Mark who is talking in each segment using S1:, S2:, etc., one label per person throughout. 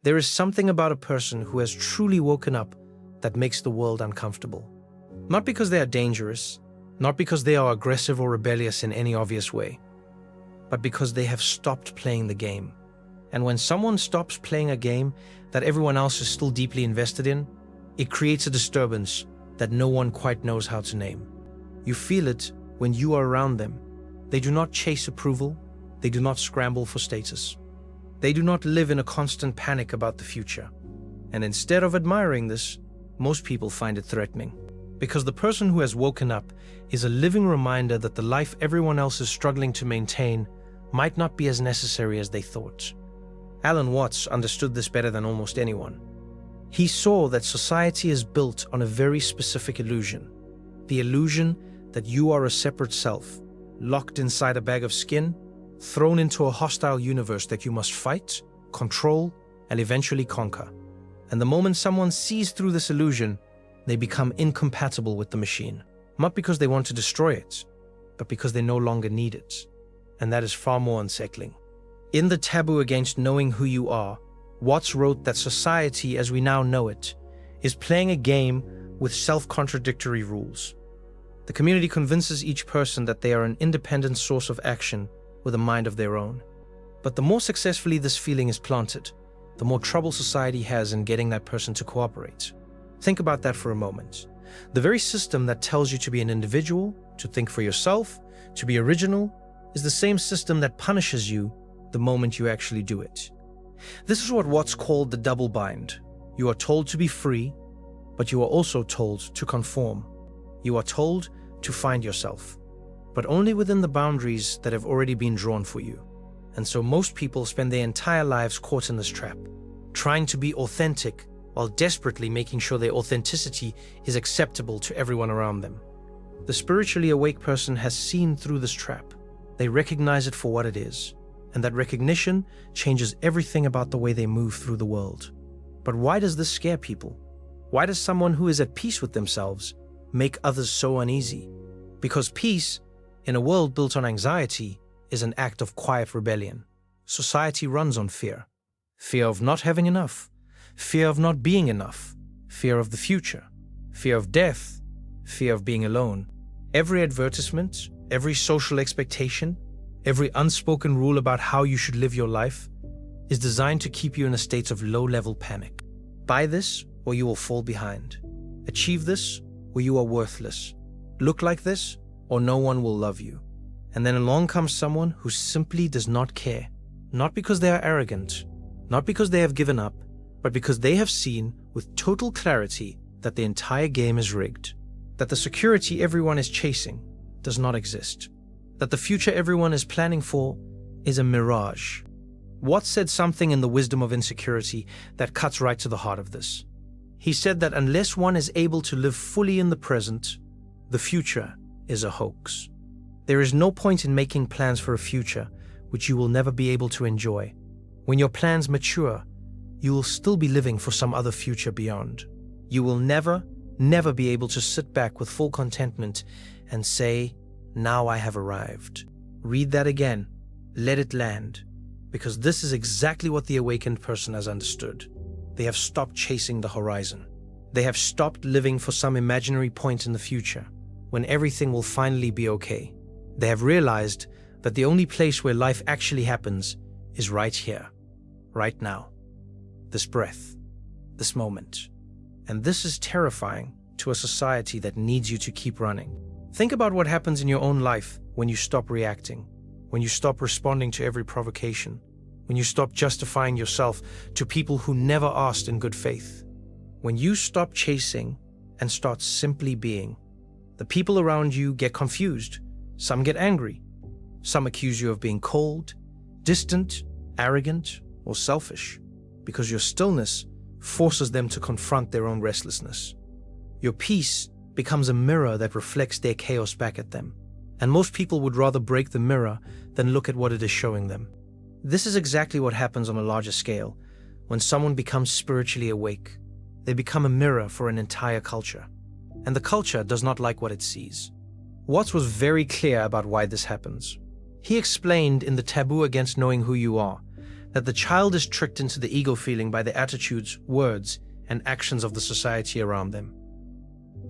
S1: There is something about a person who has truly woken up that makes the world uncomfortable. Not because they are dangerous, not because they are aggressive or rebellious in any obvious way, but because they have stopped playing the game. And when someone stops playing a game that everyone else is still deeply invested in, it creates a disturbance that no one quite knows how to name. You feel it when you are around them. They do not chase approval. They do not scramble for status. They do not live in a constant panic about the future. And instead of admiring this, most people find it threatening. Because the person who has woken up is a living reminder that the life everyone else is struggling to maintain might not be as necessary as they thought. Alan Watts understood this better than almost anyone. He saw that society is built on a very specific illusion. The illusion that you are a separate self, locked inside a bag of skin, thrown into a hostile universe that you must fight, control, and eventually conquer. And the moment someone sees through this illusion, they become incompatible with the machine. Not because they want to destroy it, but because they no longer need it. And that is far more unsettling. In the Taboo Against Knowing Who You Are, Watts wrote that society as we now know it is playing a game with self-contradictory rules. The community convinces each person that they are an independent source of action with a mind of their own. But the more successfully this feeling is planted, the more trouble society has in getting that person to cooperate. Think about that for a moment. The very system that tells you to be an individual, to think for yourself, to be original, is the same system that punishes you the moment you actually do it. This is what Watts called the double bind. You are told to be free, but you are also told to conform. You are told to find yourself, but only within the boundaries that have already been drawn for you. And so most people spend their entire lives caught in this trap, trying to be authentic while desperately making sure their authenticity is acceptable to everyone around them. The spiritually awake person has seen through this trap. They recognize it for what it is, and that recognition changes everything about the way they move through the world. But why does this scare people? Why does someone who is at peace with themselves make others so uneasy? Because peace, in a world built on anxiety, is an act of quiet rebellion. Society runs on fear. Fear of not having enough. Fear of not being enough. Fear of the future. Fear of death. Fear of being alone. Every advertisement, every social expectation, every unspoken rule about how you should live your life is designed to keep you in a state of low-level panic. Buy this, or you will fall behind. Achieve this, or you are worthless. Look like this, or no one will love you. And then along comes someone who simply does not care. Not because they are arrogant, not because they have given up, but because they have seen with total clarity that the entire game is rigged. That the security everyone is chasing does not exist. That the future everyone is planning for is a mirage. Watts said something in The Wisdom of Insecurity that cuts right to the heart of this. He said that unless one is able to live fully in the present, the future is a hoax. There is no point in making plans for a future which you will never be able to enjoy. When your plans mature, you will still be living for some other future beyond. You will never be able to sit back with full contentment and say, "Now I have arrived." Read that again. Let it land. Because this is exactly what the awakened person has understood. They have stopped chasing the horizon. They have stopped living for some imaginary point in the future, when everything will finally be okay. They have realized that the only place where life actually happens is right here, right now. This breath, this moment. And this is terrifying to a society that needs you to keep running. Think about what happens in your own life when you stop reacting, when you stop responding to every provocation, when you stop justifying yourself to people who never asked in good faith. When you stop chasing and start simply being, the people around you get confused. Some get angry. Some accuse you of being cold, distant, arrogant, or selfish, because your stillness forces them to confront their own restlessness. Your peace becomes a mirror that reflects their chaos back at them, and most people would rather break the mirror than look at what it is showing them. This is exactly what happens on a larger scale when someone becomes spiritually awake. They become a mirror for an entire culture, and the culture does not like what it sees. Watts was very clear about why this happens. He explained in The Taboo Against Knowing Who You Are That the child is tricked into the ego feeling by the attitudes, words, and actions of the society around them.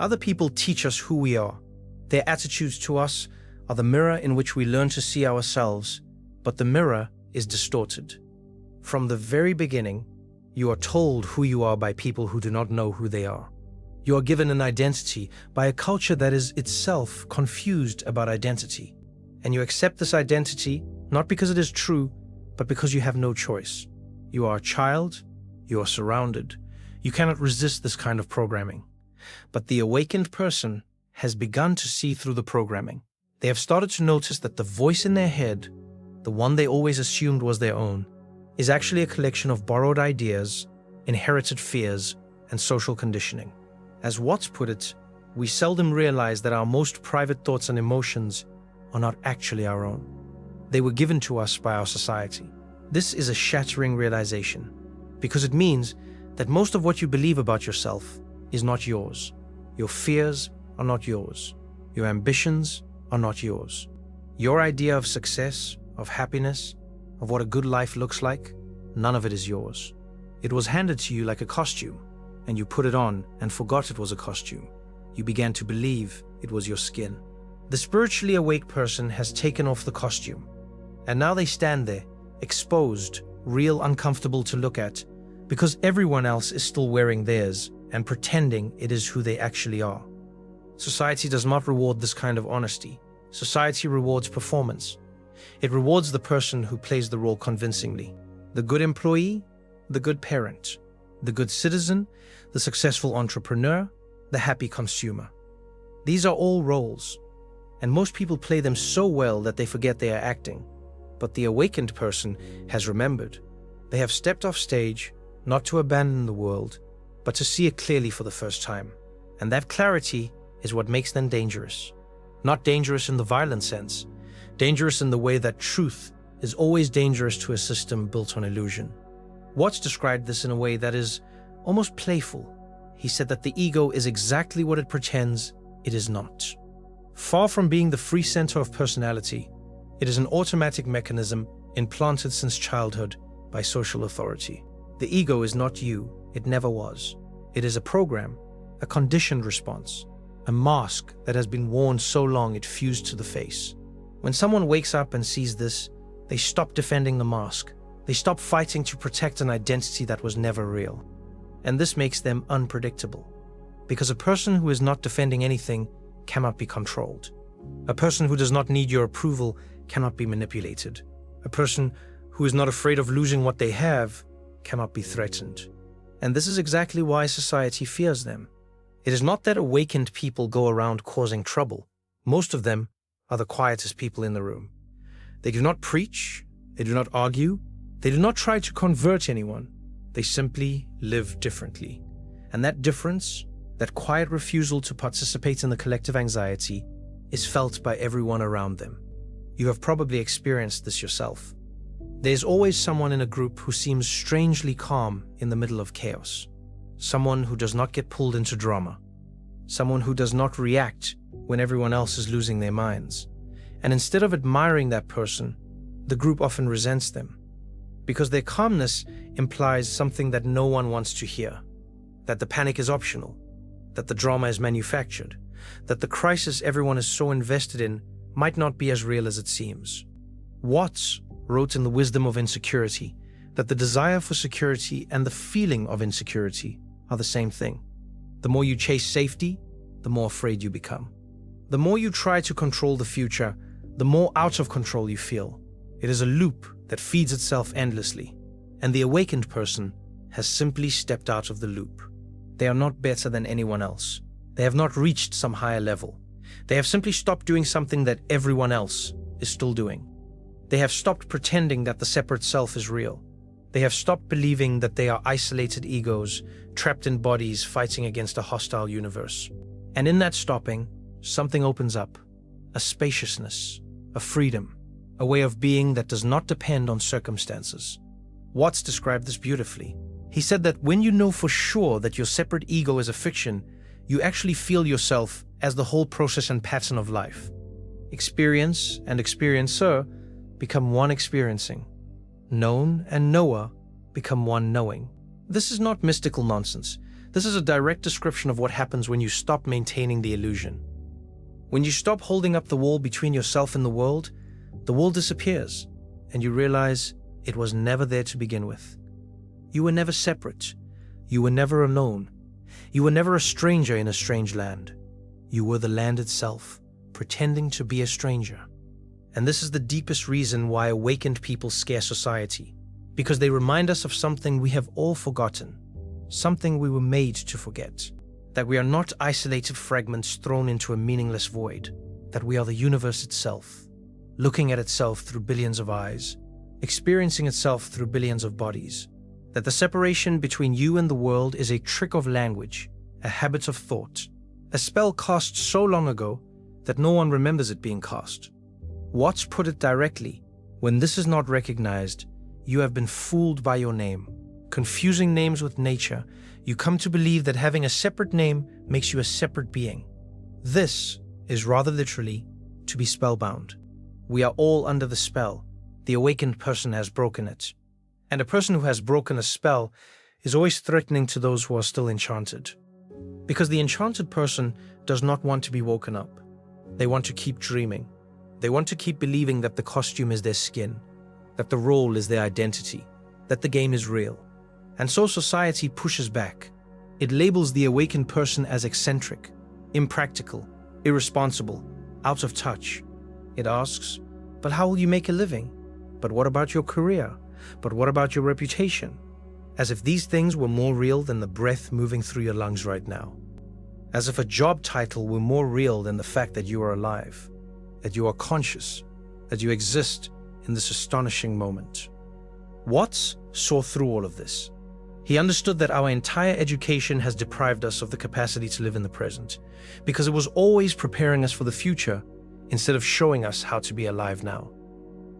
S1: Other people teach us who we are. Their attitudes to us are the mirror in which we learn to see ourselves, but the mirror is distorted. From the very beginning, you are told who you are by people who do not know who they are. You are given an identity by a culture that is itself confused about identity. And you accept this identity not because it is true, but because you have no choice. You are a child, you are surrounded. You cannot resist this kind of programming. But the awakened person has begun to see through the programming. They have started to notice that the voice in their head, the one they always assumed was their own, is actually a collection of borrowed ideas, inherited fears, and social conditioning. As Watts put it, we seldom realize that our most private thoughts and emotions are not actually our own. They were given to us by our society. This is a shattering realization, because it means that most of what you believe about yourself is not yours. Your fears are not yours. Your ambitions are not yours. Your idea of success, of happiness, of what a good life looks like, none of it is yours. It was handed to you like a costume, and you put it on and forgot it was a costume. You began to believe it was your skin. The spiritually awake person has taken off the costume, and now they stand there, exposed, real, uncomfortable to look at, because everyone else is still wearing theirs and pretending it is who they actually are. Society does not reward this kind of honesty. Society rewards performance. It rewards the person who plays the role convincingly. The good employee, the good parent, the good citizen, the successful entrepreneur, the happy consumer. These are all roles, and most people play them so well that they forget they are acting. But the awakened person has remembered. They have stepped off stage, not to abandon the world, but to see it clearly for the first time. And that clarity is what makes them dangerous. Not dangerous in the violent sense, dangerous in the way that truth is always dangerous to a system built on illusion. Watts described this in a way that is almost playful. He said that the ego is exactly what it pretends it is not. Far from being the free center of personality, it is an automatic mechanism implanted since childhood by social authority. The ego is not you, it never was. It is a program, a conditioned response, a mask that has been worn so long it fused to the face. When someone wakes up and sees this, they stop defending the mask. They stop fighting to protect an identity that was never real. And this makes them unpredictable. Because a person who is not defending anything cannot be controlled. A person who does not need your approval cannot be manipulated. A person who is not afraid of losing what they have cannot be threatened. And this is exactly why society fears them. It is not that awakened people go around causing trouble. Most of them are the quietest people in the room. They do not preach, they do not argue, they do not try to convert anyone. They simply live differently. And that difference, that quiet refusal to participate in the collective anxiety, is felt by everyone around them. You have probably experienced this yourself. There's always someone in a group who seems strangely calm in the middle of chaos. Someone who does not get pulled into drama. Someone who does not react when everyone else is losing their minds. And instead of admiring that person, the group often resents them. Because their calmness implies something that no one wants to hear. That the panic is optional. That the drama is manufactured. That the crisis everyone is so invested in might not be as real as it seems. Watts wrote in The Wisdom of Insecurity that the desire for security and the feeling of insecurity are the same thing. The more you chase safety, the more afraid you become. The more you try to control the future, the more out of control you feel. It is a loop that feeds itself endlessly, and the awakened person has simply stepped out of the loop. They are not better than anyone else. They have not reached some higher level. They have simply stopped doing something that everyone else is still doing. They have stopped pretending that the separate self is real. They have stopped believing that they are isolated egos, trapped in bodies fighting against a hostile universe. And in that stopping, something opens up. A spaciousness, a freedom, a way of being that does not depend on circumstances. Watts described this beautifully. He said that when you know for sure that your separate ego is a fiction, you actually feel yourself as the whole process and pattern of life. Experience and experiencer become one experiencing. known, and knower become one knowing. This is not mystical nonsense. This is a direct description of what happens when you stop maintaining the illusion. When you stop holding up the wall between yourself and the world disappears, and you realize it was never there to begin with. You were never separate. You were never alone. You were never a stranger in a strange land. You were the land itself, pretending to be a stranger. And this is the deepest reason why awakened people scare society, because they remind us of something we have all forgotten, something we were made to forget, that we are not isolated fragments thrown into a meaningless void, that we are the universe itself, looking at itself through billions of eyes, experiencing itself through billions of bodies, that the separation between you and the world is a trick of language, a habit of thought, a spell cast so long ago that no one remembers it being cast. Watts put it directly: when this is not recognized, you have been fooled by your name. Confusing names with nature, you come to believe that having a separate name makes you a separate being. This is rather literally to be spellbound. We are all under the spell. The awakened person has broken it. And a person who has broken a spell is always threatening to those who are still enchanted. Because the enchanted person does not want to be woken up. They want to keep dreaming. They want to keep believing that the costume is their skin, that the role is their identity, that the game is real. And so society pushes back. It labels the awakened person as eccentric, impractical, irresponsible, out of touch. It asks, but how will you make a living? But what about your career? But what about your reputation? As if these things were more real than the breath moving through your lungs right now. As if a job title were more real than the fact that you are alive, that you are conscious, that you exist in this astonishing moment. Watts saw through all of this. He understood that our entire education has deprived us of the capacity to live in the present, because it was always preparing us for the future instead of showing us how to be alive now.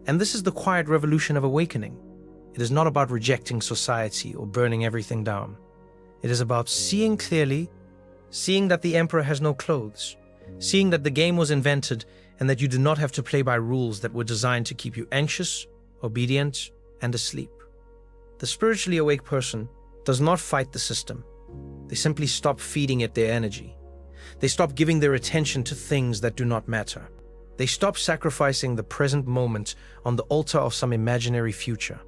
S1: And this is the quiet revolution of awakening. It is not about rejecting society or burning everything down. It is about seeing clearly, seeing that the emperor has no clothes, seeing that the game was invented and that you do not have to play by rules that were designed to keep you anxious, obedient, and asleep. The spiritually awake person does not fight the system. They simply stop feeding it their energy. They stop giving their attention to things that do not matter. They stop sacrificing the present moment on the altar of some imaginary future.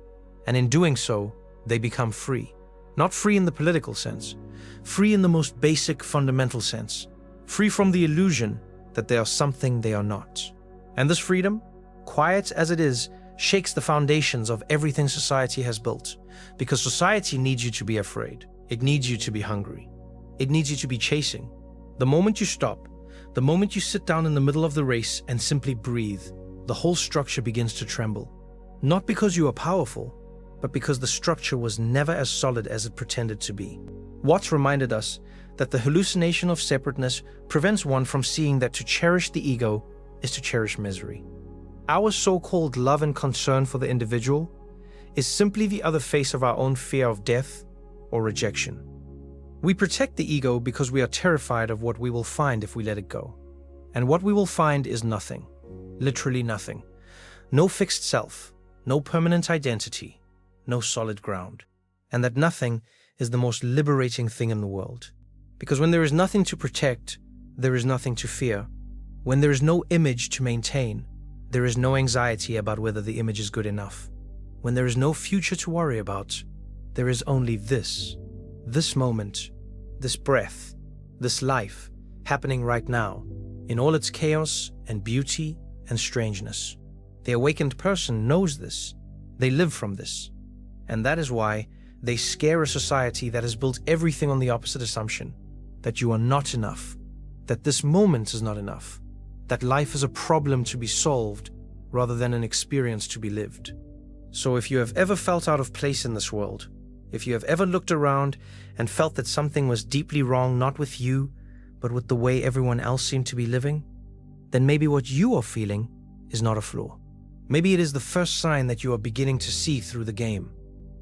S1: And in doing so, they become free. Not free in the political sense, free in the most basic, fundamental sense. Free from the illusion that they are something they are not. And this freedom, quiet as it is, shakes the foundations of everything society has built. Because society needs you to be afraid. It needs you to be hungry. It needs you to be chasing. The moment you stop, the moment you sit down in the middle of the race and simply breathe, the whole structure begins to tremble. Not because you are powerful, but because the structure was never as solid as it pretended to be. Watts reminded us that the hallucination of separateness prevents one from seeing that to cherish the ego is to cherish misery. Our so-called love and concern for the individual is simply the other face of our own fear of death or rejection. We protect the ego because we are terrified of what we will find if we let it go. And what we will find is nothing, literally nothing. No fixed self, no permanent identity, no solid ground. And that nothing is the most liberating thing in the world. Because when there is nothing to protect, there is nothing to fear. When there is no image to maintain, there is no anxiety about whether the image is good enough. When there is no future to worry about, there is only this moment, this breath, this life happening right now, in all its chaos and beauty and strangeness. The awakened person knows this. They live from this. And that is why they scare a society that has built everything on the opposite assumption, that you are not enough, that this moment is not enough, that life is a problem to be solved rather than an experience to be lived. So if you have ever felt out of place in this world, if you have ever looked around and felt that something was deeply wrong not with you, but with the way everyone else seemed to be living, then maybe what you are feeling is not a flaw. Maybe it is the first sign that you are beginning to see through the game.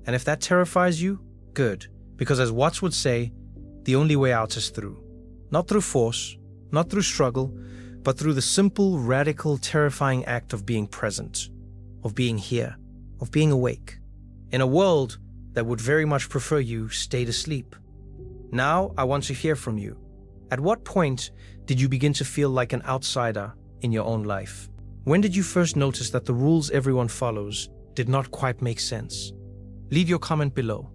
S1: And if that terrifies you, good, because as Watts would say, the only way out is through. Not through force, not through struggle, but through the simple, radical, terrifying act of being present, of being here, of being awake, in a world that would very much prefer you stayed asleep. Now, I want to hear from you. At what point did you begin to feel like an outsider in your own life? When did you first notice that the rules everyone follows did not quite make sense? Leave your comment below.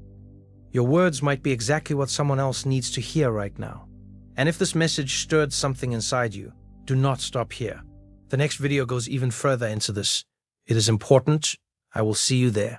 S1: Your words might be exactly what someone else needs to hear right now. And if this message stirred something inside you, do not stop here. The next video goes even further into this. It is important. I will see you there.